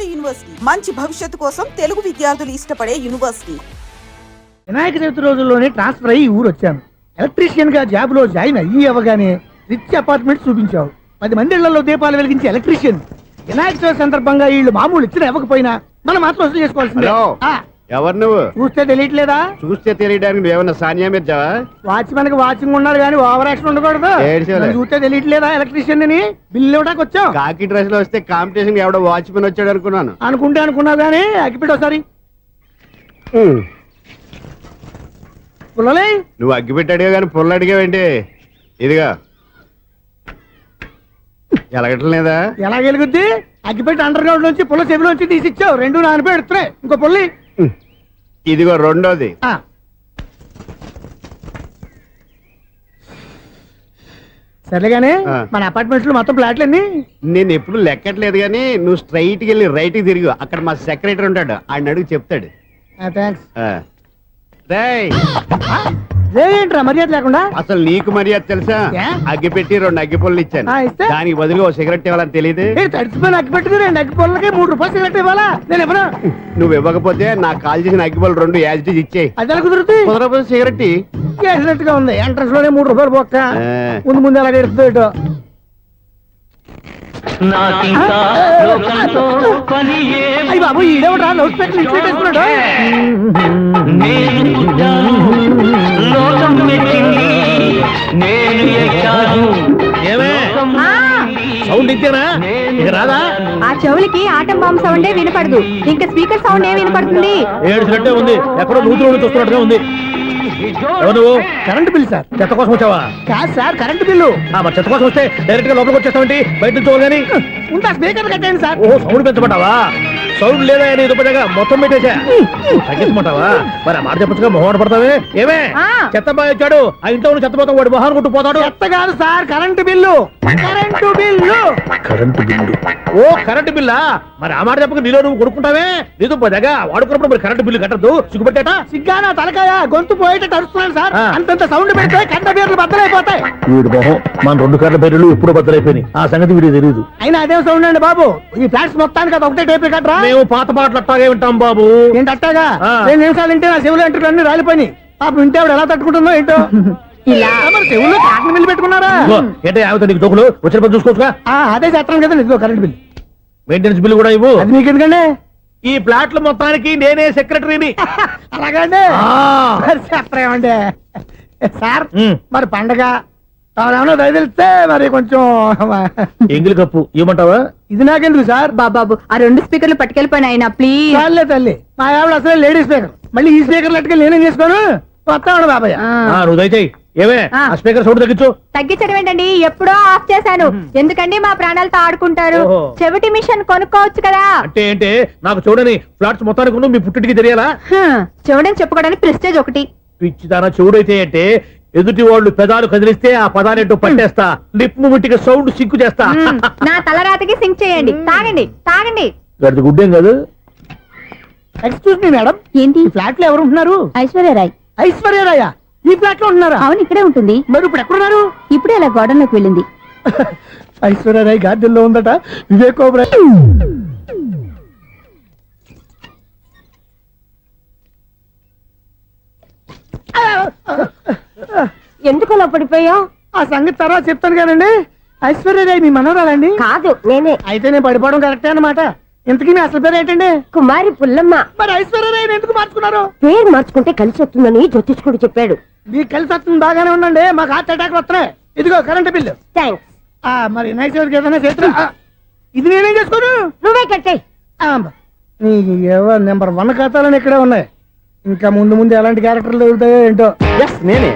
నాడు యూనివర్సిటీ మంచి భవిష్యత్తు కోసం తెలుగు విద్యార్థులు ఇష్టపడే యూనివర్సిటీ. వినాయక చవితి రోజుల్లోనే ట్రాన్స్ఫర్ అయ్యి ఊరు వచ్చాను. ఎలక్ట్రీషియన్ గా జాబ్ లో జాయిన్ అయ్యి అవగానే రిచ్ అపార్ట్మెంట్ చూపించావు. 10 మంది ఇళ్లలో దీపాలు వెలిగించే ఎలక్ట్రీషియన్. వినాయక చవితి సందర్భంగా వీళ్ళు మామూలు ఇచ్చిన ఇవ్వకపోయినా మనం మాత్రం వసూలు చేసుకోవాల్సిందే. ఎవరు నువ్వు? చూస్తే తెలియట్లేదా? చూస్తే తెలియడానికి నువ్వేమన్నా సానియా మీర్జావా? వాచ్మెన్ కి వాచింగ్ ఉండాలి కానీ ఓవర్ యాక్షన్ ఉండకూడదు. చూస్తే తెలియట్లేదా ఎలక్ట్రీషియన్ అని? బిల్లు ఇవ్వడానికి వచ్చాం. కాకి డ్రెస్ లో వస్తే కాంపిటీషన్ ఎవడో వాచ్మెన్ వచ్చాడు అనుకున్నాను. అనుకున్నావు కానీ అగ్గిపెట్టి ఒకసారి పుల్లలే. నువ్వు అగ్గిపెట్టి అడిగా కానీ పుల్ల అడిగావేంటి? ఇదిగా ఎలగట్లేదా? ఎలా వెలుగుద్ది? అగ్గిపెట్టి అండర్ గ్రౌండ్ నుంచి పుల్ల చెవిలోంచి తీసిచ్చావు. 2 నానపై ఎడుతున్నాయి. ఇంకో పుల్లి ఇదిగో రెండోది. సర్లేగానే మన అపార్ట్మెంట్స్ లో మొత్తం ఫ్లాట్లు అన్ని నేను ఎప్పుడు లెక్కట్లేదు కానీ నువ్వు స్ట్రైట్ కి వెళ్ళి రైట్ కి తిరిగి అక్కడ మా సెక్రటరీ ఉంటాడు, ఆయన అడుగు చెప్తాడు. థ్యాంక్స్. ఏంట్రా మర్యాద లేకుండా? అసలు నీకు మర్యాద తెలుసా? అగ్గి పెట్టి 2 అగ్గి పుల్లలు ఇచ్చాను. దానికి బదులుగా ఓ సిగరెట్ ఇవ్వాలని తెలియదు. తడిచిపోయిన అగ్గి పెట్టుకు 2 అగ్గి పుల్లలకి 3 రూపాయలు సిగరెట్ ఇవ్వాలా? నేను ఇవ్వను. నువ్వు ఇవ్వకపోతే నాకు కాల్ చేసిన అగ్గి పుల్లలు 2 యాజిటీస్ ఇచ్చేయి. అది ఎలా కుదురుతుంది? కుదరపోతే సిగరెట్ చేసినట్టుగా ఉంది. ఎంట్రన్స్ లోనే 3 రూపాయలు పోక్క. ముందు ఎలా ఎడుతుంది? బాబు ఈడేవడా లౌడ్ స్పీకర్ ఇన్స్టేట్ చేసుకున్నాడు? సౌండ్ ఇంతేనా? ఇక రాదా? ఆ చెవులకి ఆటం బాంబు సౌండే వినపడదు. ఇంకా స్పీకర్ సౌండ్ ఏ వినపడుతుంది? ఏడుసినట్టే ఉంది. ఎక్కడో నూతులు చూస్తున్నట్టుగా ఉంది. నువ్వు కరెంట్ బిల్ సార్. చెత్త కోసం వచ్చావా? కాదు సార్, కరెంట్ బిల్లు. మరి చెత్త కోసం వస్తే డైరెక్ట్ గా లోపలికి వచ్చేస్తావంటి? బయట నుంచి కానీ ఉంటా స్పీకర్ కట్టండి సార్. ఓ సౌండ్ పెంచమంటావా? సౌండ్ లేదా దుప్పగా మొత్తం పెట్టేసా తగ్గించమంటావా? మరి ఆ మాట చెప్పచ్చుగా మొహం పడతావే. ఏమే చెత్త బాగా వచ్చాడు, ఆ ఇంట్లో ఉన్న చెత్త పోతాం, వాడు మొహాన్ని కొట్టు పోతాడు. చెత్త కాదు sir, current bill. Current bill. Current bill. ఓ కరెంటు బిల్లా? మరి ఆ మాట చెప్పక నీలో నువ్వు కొడుకుంటావే. నీతో పోదాగా వాడుకున్నప్పుడు మరి కరెంటు బిల్లు కట్టద్దు. సిగ్గుపెట్టేట సిగ్గానా తలకాయ గొంతు పోయేటట్టు అరుస్తున్నాను సార్. అంతంత సౌండ్ పెడితే కరెంట్ బిల్లు బద్దలైపోతాయి. వీడు మొహం మన 2 కరెంట్ బిల్లులు ఎప్పుడు బద్దలైపోయినాయి. ఆ సంగతి వీడికి తెలియదు. అయినా అదే సౌండ్ అండి బాబు. ఈ ఫ్లాట్స్ మొత్తానికి అది ఒకటే టైప్ కట్టరా? మేము పాత పాటలు అట్టాగే వింటాం బాబు. ఏంటి అట్టాగా? 2 నిమిషాలు వింటే నా చెవులు ఎంటర్ అన్ని రాలిపోయి. పాప వింటే ఆవిడ ఎలా తట్టుకుంటుందో ఏంటో. ఇలా మరి చెవుల్లో కాటన్ బిల్లు పెట్టుకున్నారా? ఏంటే ఆవిడ నీకు దోకులు వచ్చిన పని చూసుకోవచ్చుగా. అదే చేస్తాను కదా. ఇదిగో కరెంట్ బిల్. మెయింటెనెన్స్ బిల్లు కూడా ఇవ్వు. అది మీకు ఎందుకండి? ఈ ప్లాట్ల మొత్తానికి నేనే సెక్రటరీని. అలాగండి. చెప్పరేమండి సార్. మరి పండగ ఏమన్నా దయదలిస్తే మరి కొంచెం ఎంగిలి కప్పు ఇవ్వమంటావా? ఇది నాకెందుకు సార్? బాబాబు ఆ 2 స్పీకర్లు పట్టుకెళ్ళిపోయిన ఆయన ప్లీజ్. చాలే తల్లి, మా ఆవిడ అసలు లేడీ స్పీకర్. మళ్ళీ ఈ స్పీకర్లు అట్టుకెళ్ళి నేనేం చేసుకోను? వస్తాడు బాబాయ్. నువ్వు దయచేయి. ఏమే ఆ స్పీకర్ సౌండ్ తగ్గించు. తగ్గించడం ఏంటండి? ఎప్పుడో ఆఫ్ చేశాను. ఎందుకండి మా ప్రాణాలతో ఆడుకుంటారు? చెవిటి మిషన్ కొనుక్కోవచ్చు కదా. అంటే ఏంటే నాకు చూడని ఫ్లాట్స్ మొత్తానికి మీ పుట్టింటికి తెలియాలా? చెవుడని చెప్పుకోవడానికి ప్రెస్టేజ్ ఒకటి. పిచ్చిదానా చెవుడైతే అంటే ఎదుటి వాళ్ళు పెదాలు కదిలిస్తే ఆ పదాలేంటో పట్టేస్తా. లిప్ ముట్టికి సౌండ్ సింకు చేస్తా. నా తలరాతకి సింక్ చేయండి. తాగండి తాగండి. గడిది గుడ్డేం కాదు. ఎక్స్క్యూజ్ మీ మేడం, ఏంటి? ఈ ఫ్లాట్ లో ఎవరు ఉంటున్నారు? ఐశ్వర్యరాయ్. ఐశ్వర్యరాయ ఈ ఫ్లాట్ లో ఉంటున్నారా? అవును, ఇక్కడే ఉంటుంది. మరి ఇప్పుడు ఎక్కడున్నారు? ఇప్పుడే అలా గోడంలోకి వెళ్ళింది. ఐశ్వర్యరాయ్ గార్డెన్ లో ఉందట. వివేక్ ఓబెరాయ్. ఎందుకు అలా పడిపోయావు? ఆ సంగతి తర్వాత చెప్తాను కానండి. ఐశ్వర్యరాయ్ మీ మనవరాలండి? కాదు, నేనే. అయితే నేను పడిపోవడం కరెక్టే అన్నమాట. ఇంతకీ మీ అసలు పేరు ఏంటండి? కుమారి పుల్లమ్మ. మరి ఐశ్వర్యరాయ్ ఎందుకు మార్చుకున్నారు? పేరు మార్చుకుంటే కలిసి వస్తుందని జ్యోతిష్కుడు చెప్పాడు. మీకు కలిసి వస్తుంది, బాగానే ఉండండి. మాకు హార్ట్ అటాక్ వస్తున్నాయి. ఇదిగో కరెంట్ బిల్లు. థ్యాంక్స్. మరి నైట్ ఏదైనా చేతులు ఇది నేనేం చేసుకోను? నువ్వే కట్టే. నెంబర్ 1 ఖాతాలని ఇక్కడే ఉన్నాయి. ఇంకా ముందు ముందు ఎలాంటి క్యారెక్టర్లు దొరుకుతాయో ఏంటో. నేనే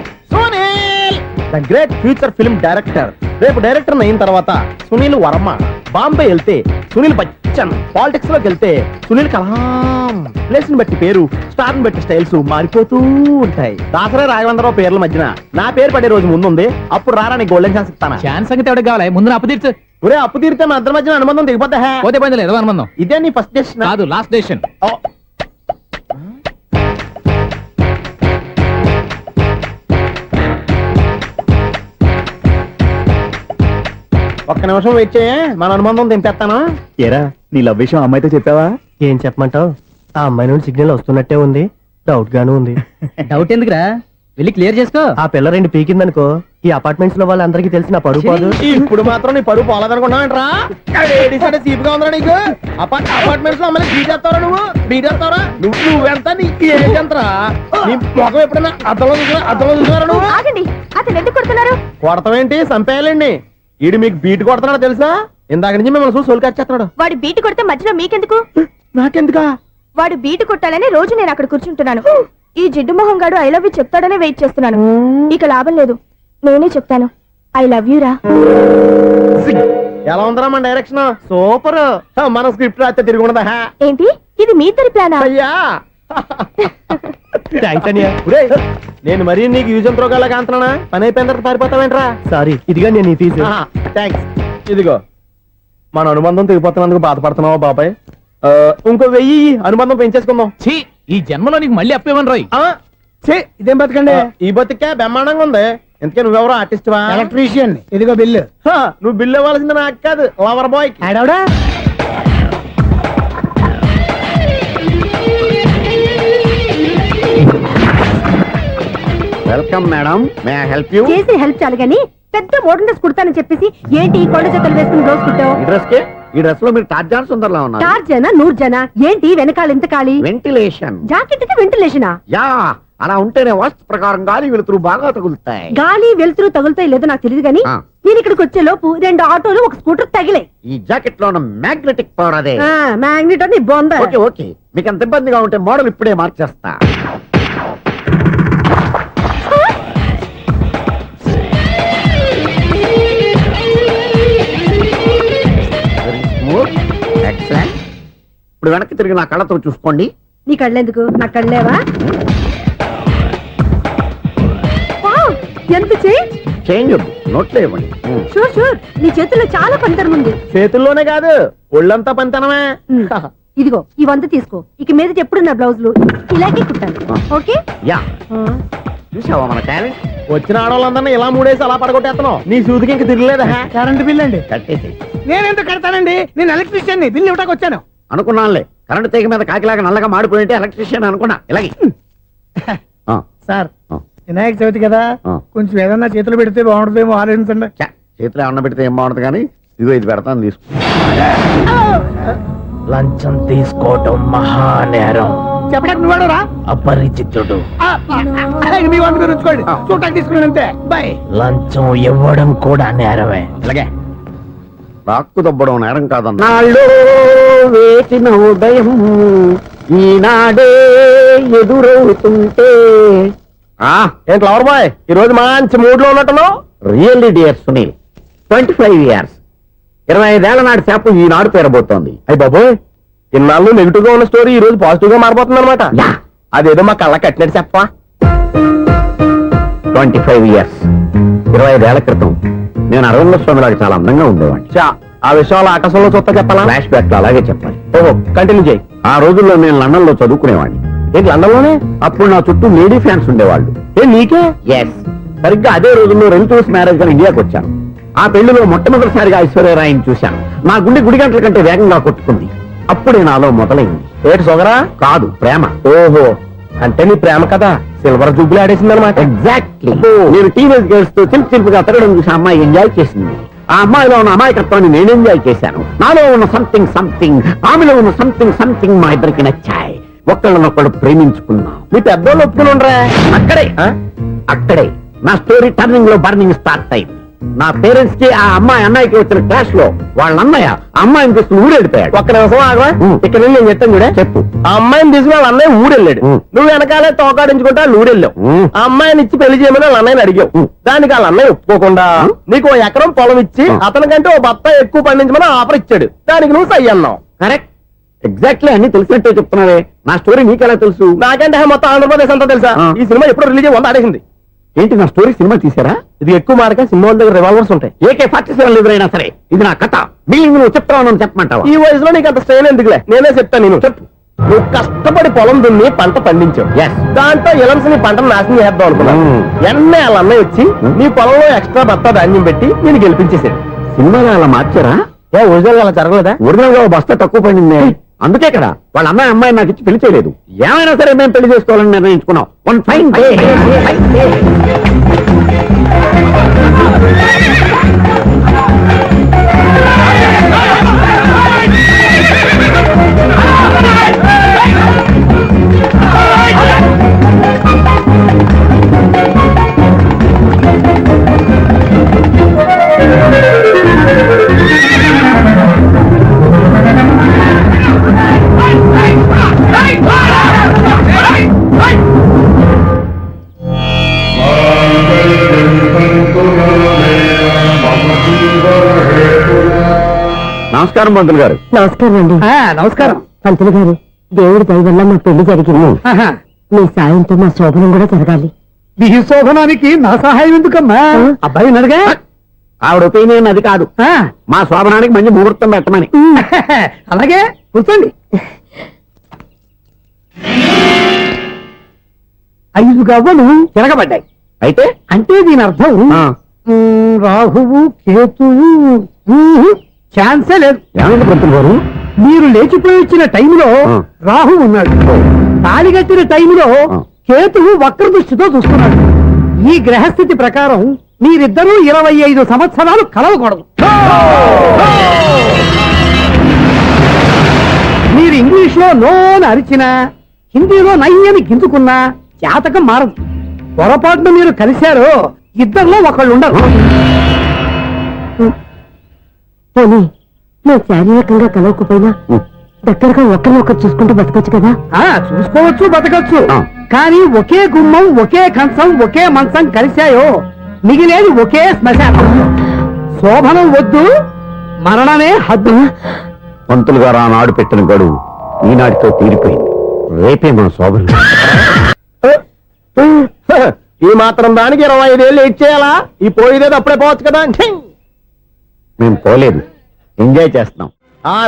the great future film director. రేపు డైరెక్టర్ అయిన తర్వాత సునీల్ వర్మ. బాంబే వెళ్తే సునీల్ బచ్చన్. పాలిటిక్స్ లోకి వెళ్తే సునీల్ కలాం. ప్లేస్ ని బట్టి పేరు, స్టార్ ని బట్టి స్టైల్స్ మారిపోతూ ఉంటాయి. దాసరే రాఘవేంద్రరావు పేర్ల మధ్యన నా పేరు పడే రోజు ముందుంది. అప్పుడు రారా నీ గోల్డెన్ ఛాన్స్ ఇస్తాను. ఛాన్స్ సంగతి ఎవరికి కావాలి? ముందు అప్పు తీర్చు. ఒరే అప్పు తీరితే మన ఇద్దరి మధ్యన అనుబంధం దిగిపోతా. పోతే పోయింది లేదు అనుబంధం. ఇదే నీ ఫస్ట్ డెసిషన్ కాదు, లాస్ట్ డెసిషన్. ఒక్క నిమిషం వెయిట్ చేయ మన అనుబంధం దింపేస్తాను. ఏరా నీ లవ్ విషయం అమ్మాయితో చెప్పావా? ఏం చెప్పమంటావు? ఆ అమ్మాయి నుండి సిగ్నల్ వస్తున్నట్టే ఉంది, డౌట్ గాను ఉంది. డౌట్ ఎందుకురా, వెళ్ళి క్లియర్ చేసుకో. ఆ పిల్ల రెండు పీకిందనుకో ఈ అపార్ట్మెంట్స్ లో వాళ్ళందరికీ తెలిసిన పరువు పోదు. ఇప్పుడు మాత్రం నీ పరువు పోలేదనుకున్నావేంట్రా? సీపుగా ఉందా నీకు? అపార్ట్మెంట్స్ లో అమ్మాయి బీటేస్తావరా? బీటేస్తావరా? నువ్వెంత నీకు ఏంటంతరా? నీ ముఖం ఎప్పుడైనా అర్థంలో చూసారా నువ్వు? ఆగండి, అతను ఎందుకు కొడుతున్నారు? కొడతావేంటి? చంపేయాలండి. ఈడు మీకు బీట్ కొడుతున్నాడు తెలుసా? ఇందాక నుంచి మిమ్మల్ని చూసి సోల్ కచ్చేస్తున్నాడు. వాడు బీటు కొడితే మధ్యలో మీకెందుకు? నాకెందుకా? వాడు బీటు కొట్టాలని రోజు నేను అక్కడ కూర్చుంటున్నాను. ఈ జిడ్డు మొహం గాడు ఐ లవ్ యూ చెప్తాడనే వెయిట్ చేస్తున్నాను. ఇక లాభం లేదు, నేనే చెప్తాను ఐ లవ్ యూ రా. ఎలా ఉందరా మన డైరెక్షన్? సూపర్. మన స్క్రిప్ట్ రాస్తే తిరిగి ఉండదా? ఏంటి ఇది మీ ఇద్దరి ప్లానా? అయ్యా థ్యాంక్స్ అనియా. నేను మరీ నీకు యూజ్ అంత రోగాల కాంతనా? పని అయిపోయిన తర్వాత పారిపోతావేంట్రా? సారీ, ఇదిగా నేను తీసి. థ్యాంక్స్. ఇదిగో మన అనుబంధం తెగిపోతున్నందుకు బాధపడుతున్నావా బాబాయ్? ఇంకో 1000 అనుబంధం పెంచేసుకుందాం. ఛీ, ఈ జన్మలో నీకు మళ్ళీ అప్పేమని రాయి. ఇదేం బతకండి? ఈ బతికే బ్రహ్మాండంగా ఉంది. ఎందుకే నువ్వెవరో ఆర్టిస్ట్ వా? ఎలక్ట్రీషియన్. ఇదిగో బిల్లు. నువ్వు బిల్లు ఇవ్వాల్సింది నాకు కాదు, లవర్ బాయ్. ఆడవడా? Welcome madam, may I help you? చేసి హెల్ప్ చాలు గాని పెద్ద మోడల్ డ్రెస్ కుడతానని చెప్పేసి ఏంటి కొండ జతలు వేసుకుని రోజు కుట్టావు? ఈ డ్రెస్ కి ఈ డ్రెస్ లో మీరు టార్జాన్ సుందర్లా ఉన్నారు. 4 జన 100 జన ఏంటి వెనకాల ఎంత ఖాళీ? వెంటిలేషన్. జాకెట్ కి వెంటిలేషనా? యా, అలా ఉంటేనే వాస్తు ప్రకారం గాలి వెలుతురు బాగా తగులుతాయి. గాలి వెలుతురు తగులుతాయి లేదో నాకు తెలియదు గాని నేను ఇక్కడికి వచ్చే లోపు 2 ఆటోలు ఒక స్కూటర్ తగిలే. ఈ జాకెట్ లో ఉన్న మ్యాగ్నెటిక్ పవర్ అదే. మ్యాగ్నెట్ అని బొంద. ఓకే ఓకే, మీకు అంత ఇబ్బందిగా ఉంటే మోడల్ ఇప్పుడే మార్చేస్తా. ఎక్సలెంట్. ఇప్పుడు వెనక్కి తిరిగి నా కళ్ళతో చూసుకోండి. నీ కళ్ళెందుకు? నా కళ్ళేవా? ఎంత చేంజ్! చేంజ్ వద్దు, నోట్లో ఇవ్వండి. షూర్ షూర్, నీ చేతుల్లో చాలా పంతరం ఉంది. చేతుల్లోనే కాదు ఒళ్ళంతా పంతనమే. ఇదిగో ఈ 100 తీసుకో. ఇక మీద ఎప్పుడు నా బ్లౌజులు ఇలాగే కుట్టాను. ఓకే? యా, చూసావా మన టాలెంట్? వచ్చిన ఆడవాళ్ళందరినీ ఇలా మూడేసి అలా పడగొట్టేస్తున్నావు. నీ సూదికి ఇంక తిరగలేదా? కరెంట్ బిల్ అండి. కట్టేసి. నేనెందుకు కడతానండి? నేను ఎలక్ట్రీషియన్ ని. బిల్లు ఇవ్వడానికి వచ్చాను. అనుకున్నానులే, కరెంట్ తీగ మీద కాకిలాగా నల్లగా మాడిపోయింటే ఎలక్ట్రీషియన్ అనుకున్నా. ఇలాగే సార్, వినాయక చవితి కదా, కొంచెం ఏదన్నా చేతులు పెడితే బాగుంటుందేమో ఆలోచించండి. చేతిలో అన్న పెడితే ఏం బాగుంటుంది కానీ ఇదిగో ఇది పెడతాను, తీసుకో. లంచం తీసుకోవటం మహానేరం. చెప్పడానికి నువ్వాడరా? అపరిచితుడు. మీ వంద మీరు ఉంచుకోండి, చూడటానికి తీసుకున్నాను అంతే. బాయ్. లంచం ఇవ్వడం కూడా నేరమే. ఇలాగే రాక్కు దబ్బడం నేరం కాదన్న. నాళ్ళు వేసిన ఉదయం ఈనాడే ఎదురవుతుంటే. ఏంటి లవర్ బాయ్, ఈ రోజు మంచి మూడ్ లో ఉన్నట్టున్నావు? రియల్లీ డియర్ సునీల్, 25 years, 25 ఏళ్ల నాటి చేప ఈనాడు పేరబోతోంది. అయ్యి బాబోయ్, ఇన్నాళ్ళు నెగిటివ్ గా ఉన్న స్టోరీ ఈ రోజు పాజిటివ్ గా మారిపోతుంది అనమాట. అదేదో మా కళ్ళ కట్టినట్టు చెప్పా. 25 years, 25 ఏళ్ల క్రితం నేను అరవింద స్వామిలాగా చాలా అందంగా ఉండేవాడిని. ఆ విషయాలు ఆకాశంలో చూస్తా చెప్పాలా? ఫ్లాష్ బ్యాక్ లో అలాగే చెప్పాలి. ఓహో, కంటిన్యూ చేయి. ఆ రోజుల్లో నేను లండన్ లో చదువుకునేవాడిని. ఏంటి లండన్ లోనే? అప్పుడు నా చుట్టూ లేడీ ఫ్యాన్స్ ఉండేవాళ్ళు. నీకే? ఎస్, సరిగ్గా అదే రోజుల్లో రిలేటివ్స్ మ్యారేజ్ గా ఇండియాకి వచ్చాను. ఆ పెళ్లిలో మొట్టమొదటిసారిగా ఐశ్వర్యరాయని చూశాను. నా గుండె గుడి గంటల కంటే వేగంగా కొట్టుకుంది. అప్పుడే నాలో మొదలైంది. ఏటి సొగరా? కాదు, ప్రేమ. ఓహో, అంటే నీ ప్రేమ కదా సిల్వర్ జూబ్లీ ఆడేసింది అనమాట. ఎగ్జాక్ట్లీ. నేను టీనేజ్ గర్ల్స్ తో చిలిపి చిలిపిగా తిరగడం చూసి అమ్మాయి ఎంజాయ్ చేసింది. ఆ అమ్మాయిలో ఉన్న అమాయకత్వాన్ని నేను ఎంజాయ్ చేశాను. నాలో ఉన్న సంథింగ్ సంథింగ్, ఆమెలో ఉన్న సంథింగ్ సంథింగ్ మా ఇద్దరికి నచ్చాయి. ఒక్కళ్ళనొక్కడు ప్రేమించుకున్నాం. మీ పెద్దోళ్ళు ఒప్పుకుని ఉండరా? అక్కడే నా స్టోరీ టర్నింగ్ లో బర్నింగ్ స్టార్ట్ అయింది. నా పేరెంట్స్ కి ఆ అమ్మాయి అన్నయ్యకి వచ్చిన క్లాష్ లో వాళ్ళ అన్నయ్య అమ్మాయిని తీసుకుని ఊరెళ్ళిపోయాడు. ఒక్క నిమిషం ఆగవా? ఇక్కడ నేను చెప్తాను కూడా చెప్పు. ఆ అమ్మాయిని తీసుకుని వాళ్ళ అన్నయ్య ఊరెళ్ళాడు. నువ్వు వెనకాలే తోకాడించుకుంటా ఊరెళ్ళావు. ఆ అమ్మాయిని ఇచ్చి పెళ్లి చేయమని వాళ్ళ అన్నయ్యని అడిగావు. దానికి వాళ్ళ అన్నయ్య ఒప్పుకోకుండా నీకు 1 ఎకరం పొలం ఇచ్చి అతనికంటే 1 బత్తా ఎక్కువ పండించమని ఆఫర్ ఇచ్చాడు. దానికి నువ్వు సై అన్నావు. కరెక్ట్, ఎగ్జాక్ట్లీ అన్ని తెలిసినట్టే చెప్తున్నావే. నా స్టోరీ నీకెలా తెలుసు? నాకంటే మొత్తం ఆంధ్రప్రదేశ్ అంతా తెలుసా? ఈ సినిమా ఎప్పుడు రిలీజ్ 100 ఆడేసింది. ఏంటి, నా స్టోరీ సినిమా తీసారా? ఇది ఎక్కువ మార్గా సినిమా వాళ్ళ దగ్గర రివాల్వర్స్ ఉంటాయి. AK-47 ఎదురైనా సరే ఇది నా కథ. బిల్లింగ్ నువ్వు చెప్తావు, చెప్పమంటావా? ఈ వయసులో నీకు అంత స్ట్రెయిన్ ఎందుకులే, నేనే చెప్తాను. నేను చెప్పు. నువ్వు కష్టపడి పొలం దున్ని పంట పండించావు. దాంతో ఎలమ్స్ నీ పంటను నాశనం చేద్దాం అనుకున్నాను. ఎన్నే వాళ్ళ అన్నయ్య వచ్చి నీ పొలంలో ఎక్స్ట్రా బత్తా ధాన్యం పెట్టి నేను గెలిపించేసాడు. సినిమాలో అలా మార్చారా? ఏ ఒరిజినల్ అలా జరగలేదా? ఒరిజినల్ గా ఓ బస్తా తక్కువ పడింది. అందుకే కదా వాళ్ళ అమ్మాయి నాకు ఇచ్చి పెళ్లి చేయలేదు. ఏమైనా సరే మేము పెళ్లి చేసుకోవాలని నిర్ణయించుకున్నాం. One fine day. నమస్కారం పంతులు గారు. నమస్కారం అండి. నమస్కారం. పంతులు గారు, దేవుడి దయ వల్ల మా పెళ్లి జరిగింది. ఆహా. మీ సాయంతో మా శోభనం కూడా జరగాలి. మీ శోభనానికి నా సహాయం ఎందుకమ్మా? అబ్బాయి ఉన్నాడుగా. ఆవిడ ఒపీనియన్ అది కాదు. ఆ, మా శోభనానికి మంచి ముహూర్తం పెట్టమని. అలాగే కూర్చోండి. 5 గవ్వలు తిరగబడ్డాయి. అయితే అంటే దీని అర్థం ఆ, రాహువు కేతువు ఛాన్సే లేదు. ఏమైంది పంతులు గారు? మీరు లేచిపోయి వచ్చిన టైంలో ఆ. రాహు ఉన్నాడు. తాళి కట్టిన టైంలో ఆ. కేతువు వక్ర దృష్టితో చూస్తున్నాడు. ఈ గ్రహస్థితి ప్రకారం మీరిద్దరూ 25 సంవత్సరాలు కలవకూడదు. మీరు ఇంగ్లీష్ లో నోని అరిచినా, హిందీలో నయ్యని గింజుకున్నా జాతకం మారదు. పొరపాటున మీరు కలిశారో ఇద్దరిలో ఒకళ్ళు ఉండరు. పోనీ మేము శారీరకంగా కలవకపోయినా దగ్గరగా ఒకరినొకరు చూసుకుంటూ బతకొచ్చు కదా. చూసుకోవచ్చు, బతకచ్చు. ఆ. కానీ ఒకే గుమ్మం, ఒకే కంచం, ఒకే మంచం కలిశాయో మిగిలేది ఒకే శ్మశానం. శోభనం వద్దు, మరణమే హద్దు. పంతులు గారు ఆనాడు పెట్టిన గడువు ఈనాటితో తీరిపోయింది. రేపే మన శోభనం. ఈ మాత్రం దానికి 25 ఏళ్ళు వెయిట్ చేయాలా? ఈ పోయేదేదో అప్పుడే పోవచ్చు కదా. మేము పోలేదు, ఎంజాయ్ చేస్తున్నాం.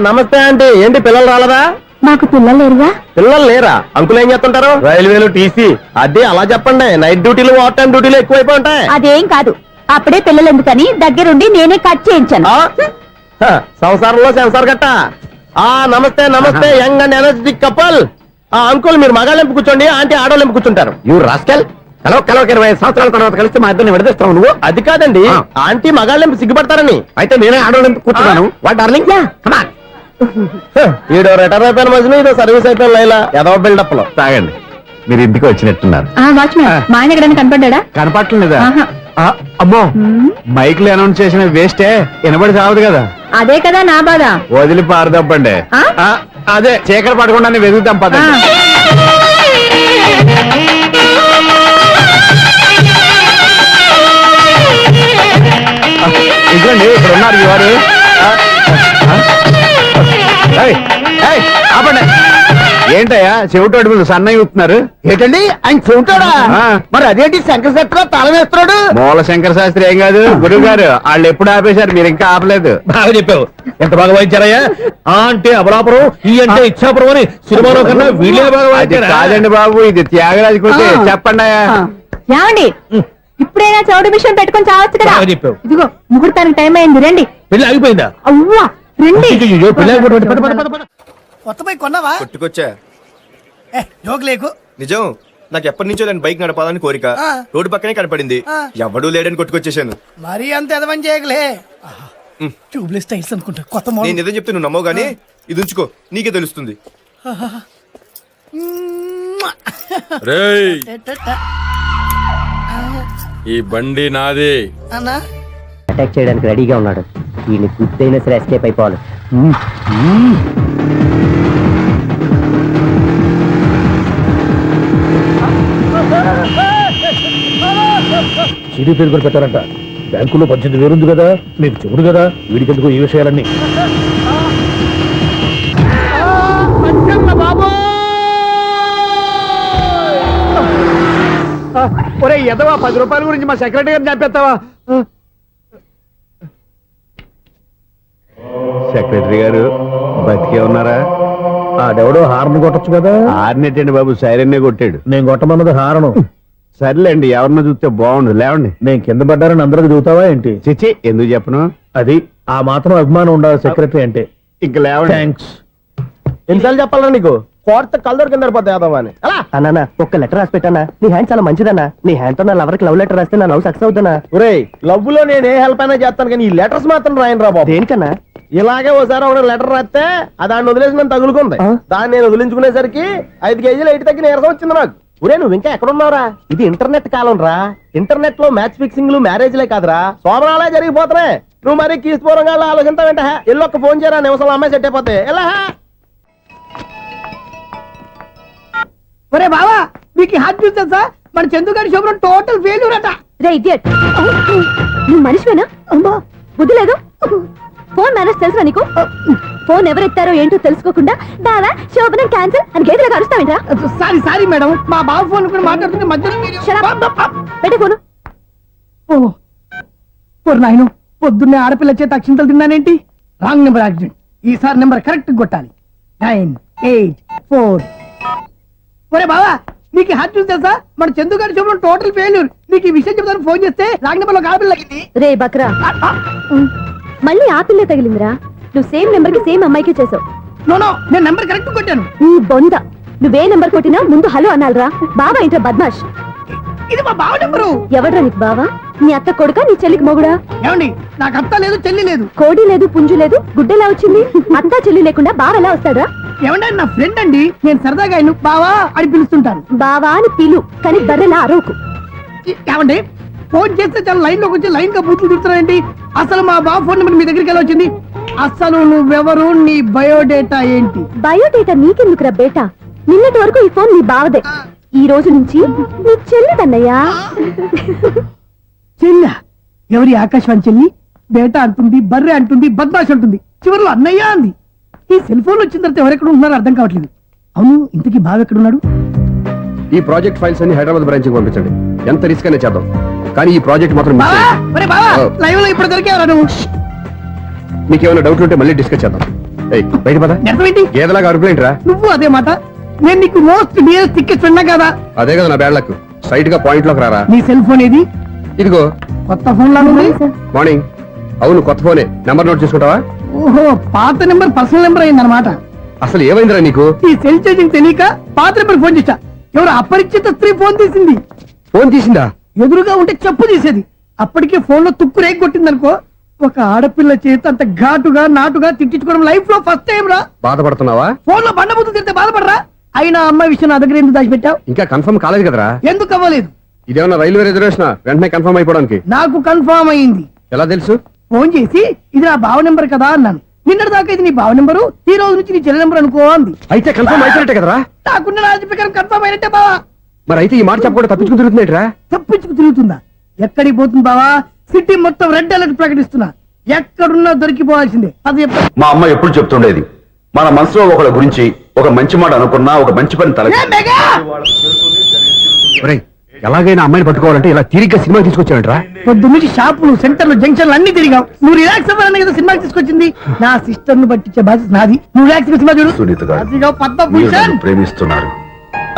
నమస్తే ఆంటీ. ఏంటి పిల్లలు రాలదా? మాకు పిల్లలు లేరుగా. పిల్లలు లేరా? అంకులు ఏం చేస్తుంటారు? రైల్వేలు టీసీ. అది అలా చెప్పండి. నైట్ డ్యూటీలు, ఓవర్ టైం డ్యూటీలు ఎక్కువైపోయి ఉంటాయి. అదేం కాదు, అప్పుడే పిల్లలు ఎందుకని దగ్గరుండి నేనే కట్ చేయించాను. సంసారంలో సెన్సార్ గట్ట. నమస్తే నమస్తే, young and energetic couple. Uncle మీరు మగాళ్ళెంపు కూర్చోండి, ఆంటీ ఆడోళ్ళెంపు కూర్చుంటారు. You rascal. కలవ 20 సంవత్సరాల తర్వాత కలిస్తే మా ఇద్దరిని విడదీస్తావు నువ్వు. అది కాదండి, ఆ. ఆంటీ మగాళ్ళెంపు సిగ్గుపడతారని. అయితే నేనే ఆడోళ్ళని కూర్చున్నాను. What darling, come on. ఈడో రిటైర్ అయిపోయిన మధ్యన ఇదో సర్వీస్ అయిపోయిన లైలా ఏదో బిల్డప్ లో. తాగండి, మీరు ఇంటికి వచ్చినట్టున్నారు. వాచ్మెన్ మా ఆయన ఎక్కడైనా కనపడ్డా? కనపట్లేదా? ఆహా. అమ్మో, మైక్ లో అనౌన్స్ చేసిన వేస్టే, వినబడి సావదు కదా. అదే కదా నా బాధ. వదిలి పారదప్పండి. ఆ? అదే చీకటి పడకుండా వెతుకుతాం పదండి. ఇదిగోండి, ఇక్కడ ఉన్నారు ఈ వారు. ఆపండి. ఏంటయ్యా చెవిటోడి మీద సన్నయ్య ఊతున్నారు? ఏంటండి ఆయన చెబుతాడా? ఆ. మరి అదేంటి శంకర శెట్టిలో తాళం వేస్తున్నాడు? మూల శంకర శాస్త్రి ఏం కాదు, గురువు గారు. వాళ్ళు ఎప్పుడు ఆపేశారు, మీరు ఇంకా ఆపలేదు. బాగా చెప్పావు. ఎంత బాగా వాయించారయ్యా. అంటే అబలాపురం, ఈ అంటే ఇచ్చాపురం అని సినిమాలో కన్నా వీళ్ళే బాగా అది వాయించారా? కాదండి బాబు, ఇది త్యాగరాజ కృతి. చెప్పండి అయ్యా. ఏమండి, ఇప్పుడైనా చౌడు మిషన్ పెట్టుకొని చావచ్చు కదా. బాగా చెప్పావు. ఇదిగో ముహూర్తానికి టైం అయింది, రండి. పెళ్లి ఆగిపోయిందా? అవ్వా రండి. అయ్యో, పెళ్లి ఆగిపోయింది. పద, పద, పద, పద. కొత్త బైక్ కొన్నావా? కొట్టుకొచ్చా. జోక్ లేకు. నిజం, నాకు ఎప్పటి నుంచో నేను బైక్ నడపాలని కోరిక. ఆ. రోడ్డు పక్కనే కనపడింది. ఆ. ఎవడూ లేడని కొట్టుకొచ్చేసాను. మరీ అంత ఎదవని చేయగలే. ట్యూబ్లెస్ టైర్స్ అనుకుంటా, కొత్త నేను మోడల్. నిజం చెప్తే నువ్వు నమ్మవు గానీ ఇది ఉంచుకో, నీకే తెలుస్తుంది. రేయ్, ఈ బండి నాదే. అన్నా అటాక్ చేయడానికి రెడీగా ఉన్నాడు. వీడిని గుర్తైనా సరే ఎస్కేప్ అయిపోవాలి. సిడీ పేరు కూడా పెట్టారంట. బ్యాంకులో 18,000 ఉంది కదా, మీకు చెబుడు కదా, వీడికి ఎందుకు ఈ విషయాలన్నీ. ఒరే ఎదవా, 10 రూపాయల గురించి మా సెక్రటరీ గారిని చంపేస్తావా? సెక్రటరీ గారు బతికే ఉన్నారా? ఆడెవడో హార్న్ కొట్టచ్చు కదా. ఆరినట్టండి బాబు, సైరన్నే కొట్టాడు. నేను కొట్టమన్నది హారను. సర్లేండి, ఎవరన్నా చూస్తే బాగుండు. లేవండి. నేను కింద పడ్డారని అందరికి చూతావా ఏంటి? చిచ్చి, ఎందుకు చెప్పను? అది ఆ మాత్రం అభిమానం ఉండాలి సెక్రటరీ అంటే. ఇంక లేవండి. థ్యాంక్స్. ఎన్నిసార్లు చెప్పాలా నీకు? కోర్త కలర్ కింద పడతాయి అని. అన్నా ఒక్క లెటర్ రాసి పెట్టానా? నీ హ్యాండ్ చాలా మంచిదన్నా. నీ హ్యాండ్ తో నా లవర్కి లవ్ లెటర్ రాస్తే నా లవ్ సక్సెస్ అవుతానా? ఒరేయ్, లవ్ లో నేను ఏ హెల్ప్ అయినా చేస్తాను, కానీ ఈ లెటర్స్ మాత్రం రాయను రా బాబు. దేనికన్నా? ఇలాగే ఓసారి ఒక లెటర్ రాస్తే అది దాన్ని వదిలేసి నన్ను తగులుకుంది. దాన్ని నేను వదిలించుకునేసరికి 5 కేజీలు ఎయిట్ తగ్గి నీరసం వచ్చింది నాకు. ఒరే, నువ్వు ఇంకా ఎక్కడున్నావురా? ఇది ఇంటర్నెట్ కాలం రా. ఇంటర్నెట్ లో మ్యాచ్ ఫిక్సింగ్లు మ్యారేజ్లే కాదురా, శోభనాలే జరిగిపోతున్నాయి. నువ్వు మరి కీస్పూరంగా ఆలోచించావంటే ఎల్లు ఒక్క ఫోన్ చేయరా, నిమిషంలో అమ్మాయి సెట్ అయిపోతే ఎలా. ఒరే బావా, మీకు హార్ట్ న్యూస్ తెలుసా? మన చందుగారి శుభ్రం టోటల్ ఫెయిల్యూర్ అట. రే ఇడియట్, నువ్వు మనిషివేనా? అమ్మా బుద్ధి లేదు. ఫోన్ మేనేజ్ తెలుసా నీకు? ఫోన్ ఎవరెత్తారో ఏంటో తెలుసుకోకుండా దావా శోభనం క్యాన్సిల్ అని గేదెలకు అరుస్తావేంట్రా? సారీ మేడం, మా బావ ఫోన్ కూడా మాట్లాడుతుంటే మధ్యలో మీరు- పెట్టే ఫోను. ఓ నాయను, పొద్దున్నే ఆడపిల్ల చేత అక్షింతలు తిన్నానేంటి? Wrong number accident. ఈసారి నెంబర్ కరెక్ట్ కొట్టాలి. 984. ఒరే బావా, నీకు హార్ట్ న్యూస్ తెలుసా? మన చందుగారి శుభ్రం టోటల్ ఫెయిల్యూర్. నీకు ఈ విషయం చెప్తాను ఫోన్ చేస్తే రాంగ్ నెంబర్ లో ఆడపిల్ల తగ్గింది. రే బక్రా, మళ్ళీ ఆ పిల్లే తగిలిందిరా. నువ్వు సేమ్ నెంబర్ కి సేమ్ అమ్మాయికే చేసావు. నో, నేను నెంబర్ కరెక్ట్ కొట్టాను. నీ బొంద, నువ్వే నెంబర్ కొట్టినా ముందు హలో అనాలిరా. బావా ఏంట్రా బద్మాష్? ఇది మా బావ నెంబరు. ఎవడ్రా నీకు బావా? నీ అత్త కొడుక, నీ చెల్లికి మొగుడా? ఏమండి, నాకు అత్త లేదు, చెల్లి లేదు. కోడి లేదు, పుంజు లేదు, గుడ్డెలా వచ్చింది? అత్త చెల్లి లేకుండా బావ ఎలా వస్తాడా? ఏమండి, నా ఫ్రెండ్ అండి, నేను సరదాగా ఆయన బావా అని పిలుస్తుంటాను. బావా అని పిలు, కానీ బర్రెలా అరవకు. ఏమండి, ఫోన్ చేస్తే చాలా లైన్ లోకి వచ్చి లైన్ గా బూతులు తిడుతున్నాయండి. అసలు మా బావ ఫోన్ నెంబర్ మీ దగ్గరికి ఎలా వచ్చింది? అసలు నువ్వెవరు, నీ బయోడేటా ఏంటి? బయోడేటా నీకెందుకురా బేటా? నిన్నటి వరకు ఈ ఫోన్ నీ బావదే, ఈ రోజు నుంచి నీ చెల్లిదన్నయ్యా. చెల్ల ఎవరి? ఆకాశవాణి చెల్లి. బేటా అంటుంది, బర్రె అంటుంది, బద్మాష్ అంటుంది, చివరిలో అన్నయ్య అంది. ఈ సెల్ ఫోన్ వచ్చిన తర్వాత ఎవరెక్కడ ఉంటున్నారో అర్థం కావట్లేదు. అవును, ఇంతకీ బావ ఎక్కడున్నాడు? ఈ ప్రాజెక్ట్ ఫైల్స్ అన్ని హైదరాబాద్ బ్రాంచ్ పంపించండి. ఎంత రిస్క్ అయినా చేద్దాం, కానీ ఈ ప్రాజెక్ట్ మాత్రం miss బావా, చేయొద్దు. ఒరే బావా, లైవ్ లో ఇప్పుడు దొరికేవరా నువ్వు? మీకు ఏమైనా డౌట్ ఉంటే మళ్ళీ డిస్కస్ చేద్దాం. ఏయ్, బయట పద. నిజమేంటి? గేదలాగా అరుపులేంట్రా? నువ్వు అదే మాట. నేను నీకు మోస్ట్ డియరెస్ట్ టికెట్స్ ఉన్నా కదా. అదే కదా నా బ్యాడ్ లక్. స్ట్రైట్ గా పాయింట్ లోకి రారా. నీ సెల్ ఫోన్ ఏది? ఇదిగో కొత్త ఫోన్ లాగా ఉంది. మార్నింగ్. అవును, కొత్త ఫోనే. నెంబర్ నోట్ చేసుకుంటావా? ఓహో, పాత నెంబర్ పర్సనల్ నెంబర్ అయిందన్నమాట. అసలు ఏమైందిరా నీకు? ఈ సెల్ చేంజింగ్ తెలియక పాత నెంబర్ ఫోన్ చేశా. ఎవరు అపరిచిత స్త్రీ ఫోన్ తీసింది. ఫోన్ తీసిందా? ఎదురుగా ఉంటే చెప్పు తీసేది. అప్పటికే ఫోన్ లో తుక్కు రేగి కొట్టిందనుకో. ఒక ఆడపిల్ల చేత అంత ఘాటుగా నాటుగా తిట్టించుకోవడం లైఫ్ లో ఫస్ట్ టైం రా. బాధపడుతున్నావా? ఫోన్ లో బండబుద్ధి తిడితే బాధపడరా? అయినా అమ్మాయి విషయం నా దగ్గర ఎందుకు దాచిపెట్టావు? ఇంకా కన్ఫర్మ్ కాలేదు కదరా. ఎందుకు అవ్వలేదు? ఇదేమన్నా రైల్వే రిజర్వేషన్? వెంటనే కన్ఫర్మ్ అయిపోవడానికి. నాకు కన్ఫర్మ్ అయింది. ఎలా తెలుసు? ఫోన్ చేసి ఇది నా బావ నెంబర్ కదా అన్నాను. నిన్నటి దాకా ఇది నీ బావ నెంబరు, ఈ రోజు నుంచి నీ చెల్లి నెంబర్ అనుకో అంది. అయితే కన్ఫర్మ్ అయిపోయినట్టే కదరా. నాకున్న రాజు ప్రకారం కన్ఫర్మ్ అయినట్టే బావా. మరి అయితే ఈ మాట చెప్పకుండా తప్పించుకుని తిరుగుతున్నాయిట్రా. తప్పించుకు తిరుగుతుందా? ఎక్కడికి పోతుంది బావా? సిటీ మొత్తం రెడ్ అలర్ట్ ప్రకటిస్తున్నా. ఎక్కడున్నా దొరికిపోవాల్సిందే. అది చెప్ప మా అమ్మ ఎప్పుడు చెప్తుండేది, మన మనసులో ఒకళ్ళ గురించి ఒక మంచి మాట అనుకున్నా ఒక మంచి పని తల. ఒరేయ్, ఎలాగైనా అమ్మాయిని పట్టుకోవాలంటే ఇలా తీరిగ్గా సినిమా తీసుకొచ్చాడంట్రా. పొద్దున్నుంచి షాపులు, సెంటర్లు, జంక్షన్లు అన్ని తిరిగావు. నువ్వు రిలాక్స్ అవ్వాలని కదా సినిమాకి తీసుకొచ్చింది. నా సిస్టర్ ను పట్టించే బాధ్యత నాది. నువ్వు రిలాక్స్ సినిమా చూడు. సునీత గారు, అదిగో మీరు పద్మభూషణ్. నన్ను ప్రేమిస్తున్నారు.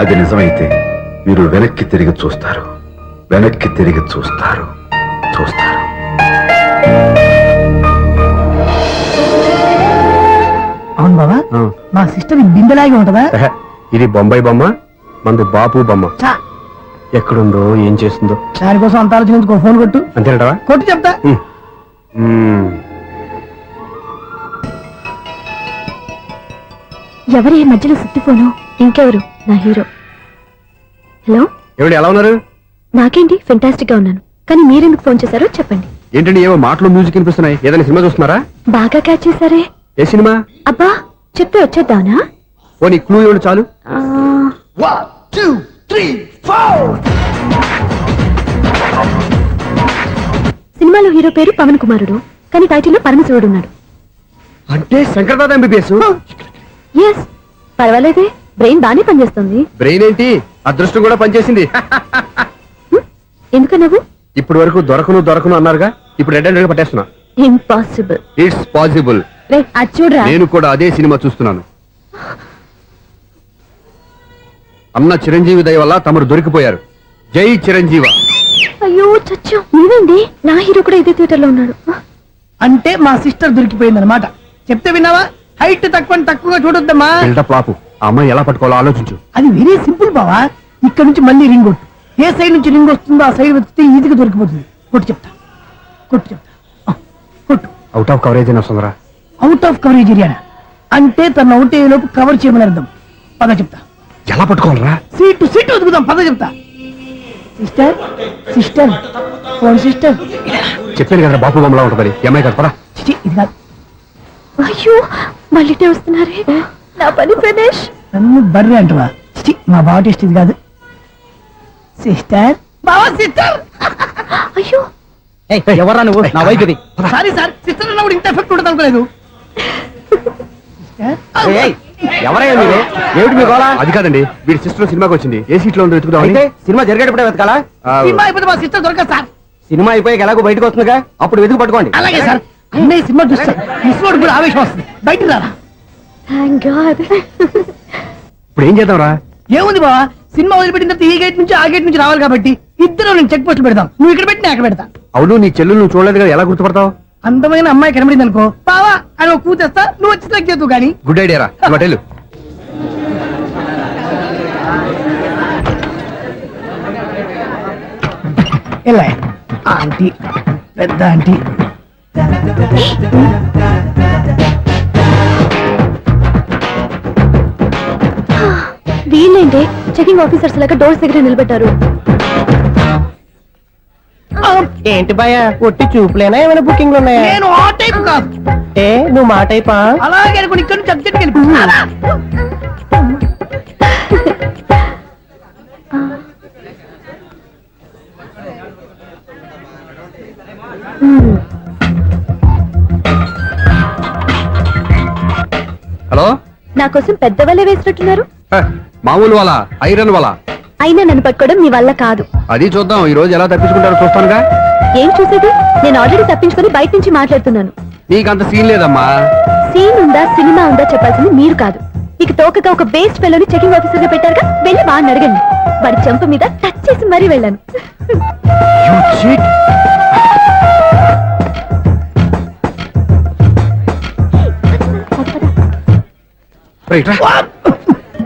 అది నిజమైతే మీరు వెనక్కి తిరిగి చూస్తారు, వెనక్కి తిరిగి చూస్తారు, చూస్తారు. అవును బావా, మా సిస్టర్ బిందెలాగే ఉంటదా? ఎహె, ఇది బొంబాయి బొమ్మ, మంది బాపు బొమ్మ. చా, ఎక్కడుందో ఏం చేస్తుందో. దానికోసం అంత ఆలోచించుకో. ఫోన్ కొట్టు. అంతేనటవా? కొట్టు చెప్తా. ఎవరి మధ్యలో సుత్తి ఫోను? ఇంకెవరు? నా హీరో. హలో, ఎవడు ఎలా ఉన్నారు? నాకేంటి ఫెంటాస్టిక్ గా ఉన్నాను, కానీ మీరెందుకు ఫోన్ చేశారో చెప్పండి. ఏంటండి ఏవో మాటలు మ్యూజిక్ వినిపిస్తున్నాయి? ఏదైనా సినిమా చూస్తున్నారా? బాగా క్యాచ్ చేశారే. ఏ సినిమా? అబ్బా, చెప్తే వచ్చేద్దానా? ఓ నీ క్లూ ఇవ్వండి చాలు. సినిమాలో హీరో పేరు పవన్ కుమారుడు, కానీ టైటిల్లో పరమశివుడు ఉన్నాడు. అంటే శంకర్దాద ఎంబీబీఎస్. ఎస్, పర్వాలేదే, బ్రెయిన్ బానే పనిచేస్తుంది. బ్రెయిన్ ఏంటి, అదృష్టం కూడా పనిచేసింది. ఎందుకన్నావు? ఇప్పటి వరకు దొరకను అన్నారుగా, ఇప్పుడు రెడ్ హ్యాండెడ్ గా పట్టేస్తున్నా. ఇంపాసిబుల్. It's possible. రే, అది చూడరా. నేను కూడా అదే సినిమా చూస్తున్నాను. అన్న చిరంజీవి దయ వల్ల తమరు దొరికిపోయారు. జై చిరంజీవ. అయ్యో చచ్చా, నీవేంటి? నా హీరో కూడా ఇదే థియేటర్ లో ఉన్నాడు. అంటే మా సిస్టర్ దొరికిపోయింది అనమాట. చెప్తే విన్నావా? హైట్ తక్కువగా చూడొద్దమ్మా. బిల్డప్ లాపు. ఆ అమ్మాయి ఎలా పట్టుకోవాలో ఆలోచించు. అది వెరీ సింపుల్ బావా. ఇక్కడ నుంచి మళ్ళీ రింగ్ కొట్టు. ఏ సైడ్ నుంచి రింగ్ వస్తుందో ఆ సైడ్ వెతికితే ఈజీగా దొరికిపోతుంది. కొట్టు చెప్తా. ఆ, కొట్టు. అవుట్ ఆఫ్ కవరేజ్ అని వస్తుందిరా. అవుట్ ఆఫ్ కవరేజ్ ఏరియా అంటే తన అవుట్ అయ్యే లోపు కవర్ చేయమని అర్థం. పద చెప్తా. ఎలా పట్టుకోవాలరా? సీటు వెతుకుదాం. పద చెప్తా. Sister phone sister. చెప్పాను కదా బాపు బొమ్మలా ఉంటుంది. ఈ అమ్మాయి కదా. చిచి, ఇది కాదు. అయ్యో మళ్ళీ వస్తున్నారే, నా పని ఫినిష్. నన్ను బర్రె అంటవా? చిచి, మా బావ టేస్ట్ ఇది కాదు. సిస్టర్ బావా సిస్టర్. అయ్యో ఎవరా నువ్వు? నా వైపు ఇది. సారీ సార్, సిస్టర్ అన్నప్పుడు ఇంత ఎఫెక్ట్ ఉండదు అనుకోలేదు. ఎవరయ్యా మీరు? ఏమిటి మీ గోళ? అది కాదండి, వీడి సిస్టర్ సినిమాకి వచ్చింది. ఏ సీట్ లో ఉందో వెతుకుదాం. అయితే సినిమా జరిగేటప్పుడే వెతకాలా? సినిమా అయిపోతే మా సిస్టర్ దొరకదు సార్. సినిమా అయిపోయాక ఎలాగో బయటకు వస్తుందిగా, అప్పుడు వెతుకు పట్టుకోండి. అలాగే సార్. అన్నయ్య సినిమా చూస్తారు. మిస్ కూడా ఆవేశం వస్తుంది. బయట రారా. Thank God. ఇప్పుడు ఏం చేద్దాంరా? ఏముంది బావా, సినిమా వదిలిపెట్టిన తర్వాత ఈ గేట్ నుంచి ఆ గేట్ నుంచి రావాలి కాబట్టి ఇద్దరు నేను చెక్ పోస్టులు పెడతాం. నువ్వు ఇక్కడ పెట్టి నేను అక్కడ పెడతా. అవును, నీ చెల్లెలు నువ్వు చూడలేదు కదా, ఎలా గుర్తుపడతావు? అందమైన అమ్మాయి కనబడింది అనుకో, బావా అని ఒక కూతేస్తా, నువ్వు వచ్చి సెలెక్ట్ చేద్దు కానీ. గుడ్ ఐడియా రా. హోటల్ ఎలా ఆంటీ, పెద్ద ఆంటీ. వీళ్ళేంటి చెకింగ్ ఆఫీసర్స్ లాగా డోర్స్ దగ్గర నిలబెట్టారు. ఏంటి భయ ఒట్టి చూపులేనా ఏమైనా బుకింగ్లు ఉన్నాయా? నేను ఆ టైప్ కాదు. ఏ నువ్వు మా టైపా? అలాగే అనుకుని ఇక్కడ నుంచి అర్జెంట్కి వెళ్ళిపోతున్నా. హలో, నా కోసం పెద్ద వలే వేసినట్టున్నారు. మామూలు వాళ్ళ ఐరన్ వాళ్ళ. అయినా నన్ను పట్టుకోవడం మీ వల్ల కాదు. అది చూద్దాం ఈ రోజు ఎలా తప్పించుకుంటారో చూస్తానుగా. ఏం చూసేది? నేను ఆల్రెడీ తప్పించుకొని బయట నుంచి మాట్లాడుతున్నాను. నీకంత సీన్ లేదమ్మా. సీన్ ఉందా సినిమా ఉందా చెప్పాల్సింది మీరు కాదు. మీకు తోకగా ఒక బేస్ట్ ఫెలోని చెకింగ్ ఆఫీసర్ గా పెట్టారుగా, వెళ్ళి వాడిని అడగండి. వాడి చెంప మీద టచ్ చేసి మరీ వెళ్ళాను.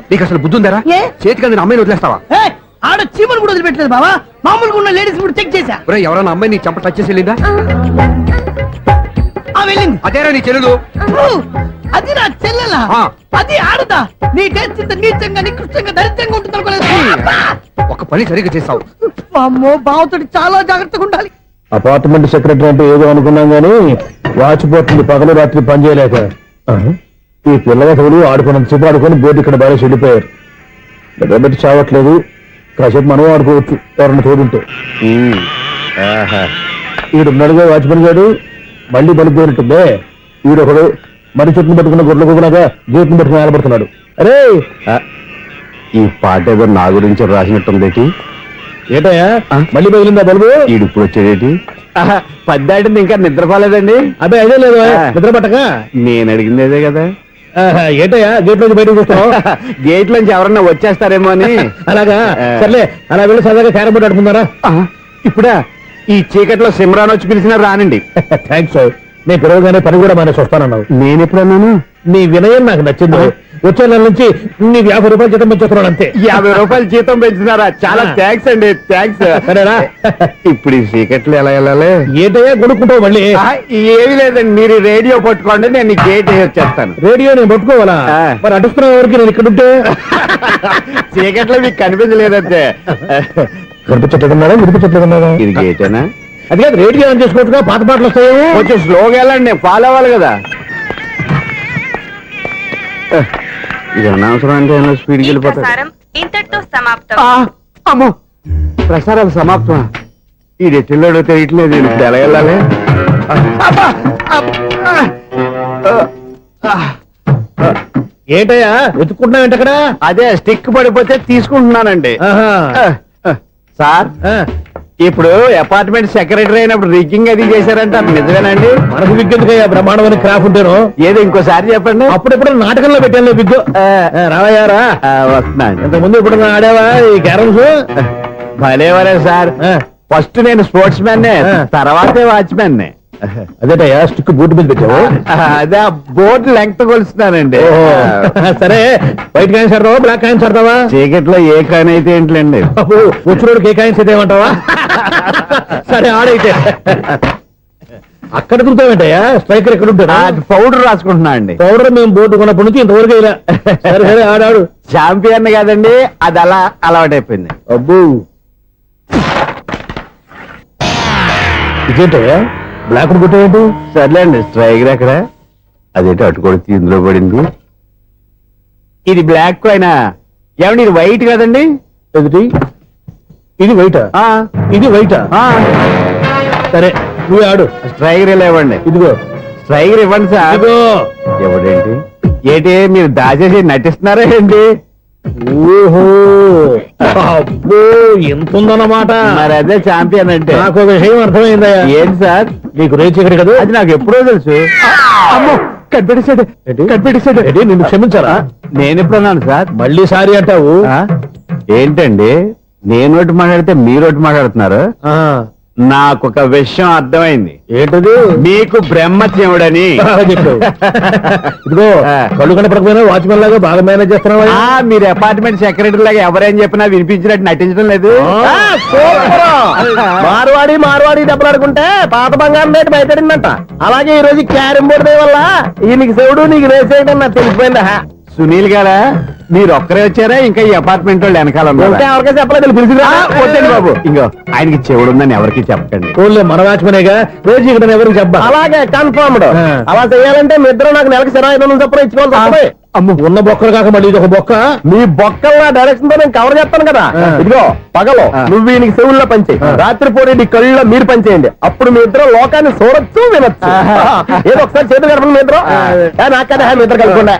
నీకు అసలు బుద్ధి ఉందారా? ఏ? చేతికి అందిన అమ్మాయిని వదిలేస్తావా? ఏయ్, ఆడ చీమను కూడా వదిలిపెట్టలేదు బావా. మామూలుగా ఉన్న లేడీస్ కూడా చెక్ చేశా. ఒరేయ్, ఎవరైనా అమ్మాయి నీ చెంప టచ్ చేసి వెళ్ళిందా? ఆ వెళ్ళింది. అదేరా నీ చెల్లెలు. అది నా చెల్లెలా? ఆ. అది ఆడదా? నీ టేస్ట్ ఇంత నీచంగా నికృష్టంగా దరిద్రంగా ఉంటుంది అనుకోలేదు. ఒక పని సరిగ్గా చేస్తావు. అమ్మో, బావతోటి చాలా జాగ్రత్తగా ఉండాలి. అపార్ట్మెంట్ సెక్రటరీ అంటే ఏదో అనుకున్నాం గానీ వాచిపోతుంది పగలు రాత్రి పని చేయలేక. ఈ పిల్లగతులు ఆడుకున్నంత సేపు ఆడుకొని బోర్డు ఇక్కడ బయట వెళ్ళిపోయారు. నిద్రబెట్టి చావట్లేదు. కాసేపు మనం ఆడుకోవచ్చు ఎవరన్నా తోడుంటే. ఈడున్నాడుగా వాచ్మెన్ గారు, మళ్ళీ బలిపోయినట్టుందే. ఈడొకడు మరి చెట్టును పట్టుకున్న గొడ్ల కుక్కలాగా గేట్ను పట్టుకుని నిలబడుతున్నాడు. అరే, ఈ పాట ఏదో నా గురించి రాసినట్టుంది. ఏటయ్యా మళ్ళీ పగిలిందా బల్బు? ఈడు ఇప్పుడు వచ్చేదేటి? పద్దాటింది ఇంకా నిద్రపోలేదండి. అదే అదే లేదు నిద్ర పట్టక. నేను అడిగింది అదే కదా. ఏటయ్యా గేట్ నుంచి బయటకు చూస్తావు? గేట్ లోంచి ఎవరన్నా వచ్చేస్తారేమో అని. అలాగా, సర్లే అలా వెళ్ళి సరదాగా క్యారం బోర్డు ఆడుకున్నారా? ఇప్పుడా ఈ చీకట్లో సిమ్రాన్ వచ్చి పిలిచినా రానండి. థ్యాంక్స్. నేను పిలవగానే పని కూడా మానేసి వస్తానన్నావు. నేను ఎప్పుడన్నాను? నీ వినయం నాకు నచ్చింది. వచ్చే నెల నుంచి నీ 50 రూపాయలు జీతం పెంచుతున్నాను అంతే. 50 రూపాయలు జీతం పెంచినారా? చాలా థ్యాంక్స్ అండి, థ్యాంక్స్. సరేనా? ఇప్పుడు ఈ చీకట్లో ఎలా వెళ్ళాలి? ఏంటయ్యా కొనుక్కుంటావు మళ్ళీ? ఏమీ లేదండి, మీరు రేడియో పట్టుకోండి, నేను గేట్ వచ్చేస్తాను. రేడియో నేను పట్టుకోవాలా? మరి అడుస్తున్న ఎవరికి నేను ఇక్కడ ఉంటే? చీకట్లో మీకు కనిపించలేదంటే. కనిపించట్లేదన్నారా వినిపించట్లేదన్నారా? ఇది గేటేనా? అది కాదు, రేడియో ఆన్ చేసుకోవచ్చుగా, పాత పాటలు వస్తాయేమో. కొంచెం స్లోగా వెళ్ళండి, నేను ఫాలో అవ్వాలి కదా. ఇది అనవసరం అంటే స్పీడ్కి వెళ్ళిపోతాడు. ఇంతటితో సమాప్తం. అమ్మో, ప్రసారాలు సమాప్తం. ఈ రెట్టిల్లోడో తెలియట్లేదు, ఇప్పుడు ఎలా వెళ్ళాలి? ఏంటయ్యా వెతుక్కుంటున్నావు అక్కడ? అదే స్టిక్ పడిపోతే తీసుకుంటున్నానండి. సార్, ఇప్పుడు అపార్ట్మెంట్ సెక్రటరీ అయినప్పుడు రిగ్గింగ్ అది చేశారంటే అది నిజమేనండి? మనకు విగ్గెందుకయ్యా, బ్రహ్మాండమైన క్రాఫ్ ఉంటాను. ఏదో ఇంకోసారి చెప్పండి. అప్పుడెప్పుడు నాటకంలో పెట్టాను విగ్గు. రావయ్యారా? వస్తున్నాను. ఇంతకుముందు ఇప్పుడు ఆడావా ఈ క్యారమ్స్? భలేవరే సార్. ఫస్ట్ నేను స్పోర్ట్స్ మ్యాన్, తర్వాతే వాచ్మెన్. అదేటయ్యా స్టిక్ బూట్ మీద పెట్టావు అదే బోర్డు లెంగ్త్ కొలుస్తున్నానండి సరే వైట్ కాయిన్స్ ఆడతావా బ్లాక్ కాయిన్స్ ఆడతావా చీకట్లో ఏ కాని అయితే ఏంటండి వచ్చినోడికి ఏ కాయిన్స్ అయితే ఏమంటావా సరే ఆడైతే అక్కడ తిరుగుతావేంటయ్యా స్ట్రైకర్ ఎక్కడ ఉంటాడా పౌడర్ రాసుకుంటున్నా అండి పౌడర్ మేము బోర్డు కొన్నప్పటి నుంచి ఇంతవరకు ఇలా సరే సరే ఆడాడు చాంపియన్ కాదండి అది అలా అలవాటైపోయింది అబ్బు ఇదేంటయ్యా బ్లాక్ కొట్టేయండి సర్లేండి స్ట్రైకర్ ఎక్కడ అదేంటి అటుకొడితే ఇందులో పడింది ఇది బ్లాక్ కాయినా ఏమండి ఇది వైట్ కదండి ఎదుటి ఇది వైటా ఇది వైటా సరే నువ్వు ఆడు స్ట్రైకర్ ఇలా ఇవ్వండి ఇదిగో స్ట్రైకర్ ఇవ్వండి సార్ ఇదిగో ఎవడేంటి ఏంటి మీరు దాచేసి నటిస్తున్నారా ఏంటి ఓహో అబ్బో ఎంత ఉందన్నమాట మరి అదే చాంపియన్ అంటే నాకు ఒక విషయం అర్థమైందయ్యా ఏంటి సార్ నీకు రేచి ఇక్కడ కదా అది నాకు ఎప్పుడో తెలుసు అమ్మో కనిపెట్టేశాడు కనిపెట్టేశాడు నిన్ను క్షమించారా నేను ఎప్పుడన్నాను సార్ మళ్ళీ సారీ అంటావు ఏంటండి నేనోటి మాట్లాడితే మీరోటి మాట్లాడుతున్నారు ఆ, నాకు ఒక విషయం అర్థమైంది ఏంటది మీకు బ్రహ్మత్యముడని బాగా చెప్పావు ఇదిగో కళ్ళు కనపడకపోయినా వాచ్మెన్ లాగా బాగా మేనేజ్ చేస్తున్నావా మీరు అపార్ట్మెంట్ సెక్రటరీ లాగా ఎవరేం చెప్పినా వినిపించినట్టు నటించడం లేదు మార్వాడి దెబ్బలాడుకుంటే పాత బంగారం రేటు బయటడిందంట. అలాగే ఈ రోజు క్యారం బోర్డు వల్ల ఈయనకి శివుడు నీకు రేసేయడం నాకు తెలిసిపోయిందా. సునీల్ గారా మీరు ఒక్కరే వచ్చారా ఇంకా ఈ అపార్ట్మెంట్ వాళ్ళు వెనకాల ఉన్నారా? ఇంకా ఎవరికైనా చెప్పలేదు పిలిచిరా వద్దండి బాబు ఇంకో ఆయనకి చెవుడు ఉందని ఎవరికి చెప్పకండి. ఓన్లీ మన వాచ్మెనేగా రోజు ఇక్కడ ఎవరికి చెప్పా అలాగే కన్ఫర్మ్డ్. అలా చేయాలంటే మీ ఇద్దరు నాకు నెలకు 25,000 చొప్పున ఇచ్చుకోవాలి తప్పదు. అమ్మ ఉన్న బొక్కలు కాక మళ్ళీ ఇది ఒక బొక్క మీ బొక్కల డైరెక్షన్ తో నేను కవర్ చేస్తాను కదా. ఇదిగో పగలో నువ్వు ఈయనకి చెవుల్లో పంచేయి, రాత్రి పూట నీ కళ్ళలో మీరు పంచేయండి. అప్పుడు మీ ఇద్దరు లోకాన్ని చూడొచ్చు వినొచ్చు. ఏదో ఒకసారి చేతులు కలపండి మీ ఇద్దరు. నాకనే మీ ఇద్దరు కలుపుకుండా